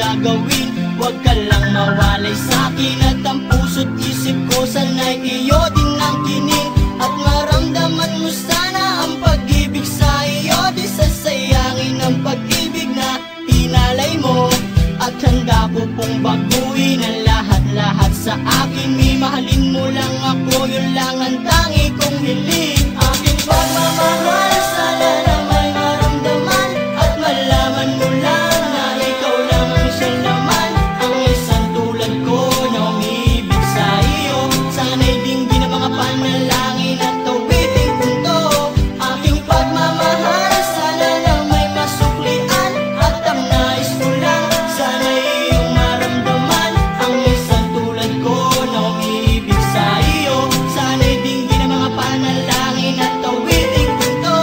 gagawin. Huwag ka lang mawalay sa'kin at ang puso't isip ko sana'y iyo din ang kining. At maramdaman mo sana ang pag-ibig sa iyo, di sasayangin ang pag-ibig na inalay mo. At handa ko pong baguhin ang lahat-lahat sa akin. Mahalin mo lang ako, yun lang ang tangi kong hiling. Aking pagmamahal, sana na may maramdaman at malaman mo lang na ikaw lang ang siyang laman. Ang isang tulad ko na umibig sa iyo, sana'y dinggin ang mga panalangin at tawiting punto. Aking pagmamahal, sana na may masuklian at ang nais ko lang, sana'y iyong maramdaman. Ang isang tulad ko na umibig sa iyo, sana'y dinggin ang mga panalangin at tawiting punto.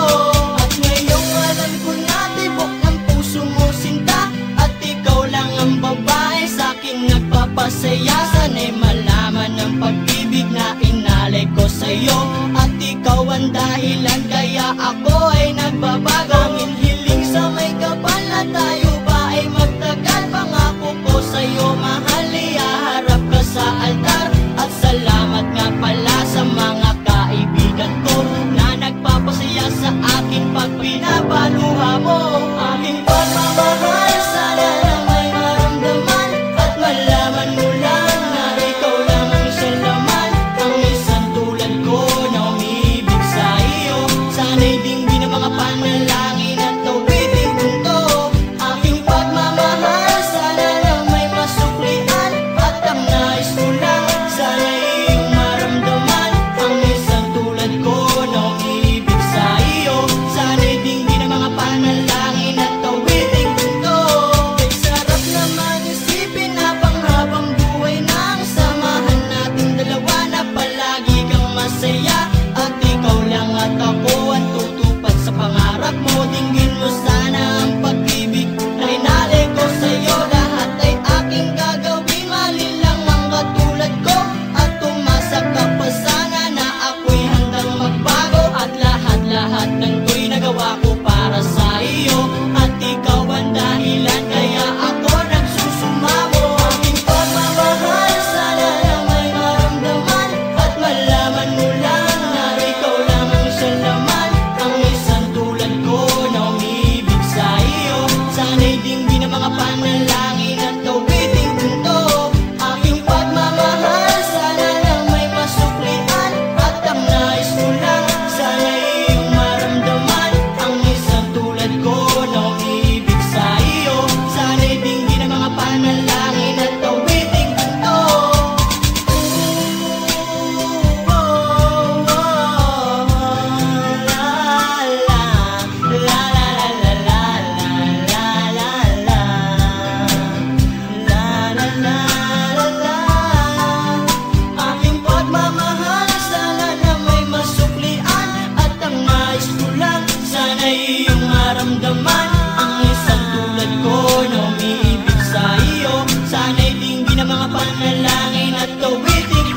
At ngayong alam ko na tibok ng puso mo sinta, at ikaw lang ang babae sa'king nagpapasaya. Sana'y malaman ang pag-ibig na inalay ko sa'yo, at ikaw ang dahilan kaya ako ay nagbabago. Ang hiling sa may kapal na tayo ba ay magtagal. Pangako ko sa'yo mahal, ihaharap ka sa altar. At salamat nga pala sa mga kaibigan ko na nagpapasaya sa akin pag pinapaluha mo. Aking pagmamahal, sana na may maramdaman at malaman mo lang na ikaw lang ang siyang laman. Ang isang tulad ko na umibig sa iyo, sana'y dinggin ang mga panalangin at tawiting punto. Aking pagmamahal, sana na may masuklian at ang nais ko lang, sana'y iyong maramdaman. Ang isang tulad ko na umibig sa iyo, sana'y dinggin ang mga panalangin at tawiting punto. Kay sarap naman isipin na panghabang buhay na ang samahan nating dalawa, na palagi kang masaya at ikaw lang at ako ang tutupad sa pangarap mo. Dinggin mo sana ang pag-ibig na inalay ko sa'yo, lahat ay aking gagawin. Malin lang ang katulad ko at umasa ka pa sana na ako'y handang magbago. At lahat-lahat ng to'y nagawa ko para sa iyo, at ikaw ang dahilan kaya ako nagsusumamo. Aking pagmamahal, sana na may maramdaman at malaman mo lang na ikaw lang ang siyang laman. Ang isang tulad ko na umibig sa iyo, sana'y dinggin ang mga panalangin at tawiting punto. Aking pagmamahal, sana na may masuklian at ang nais ko lang, sana'y iyong maramdaman. Ang isang tulad ko na umibig sa iyo, sana'y dinggin ang mga panalangin at tawiting punto. Aking pagmamahal, sana na may masuklian at ang nais ko lang, sana'y iyong maramdaman. Ang isang tulad ko na umiibig sa iyo, sana'y dinggin ang mga panalangin at tawiting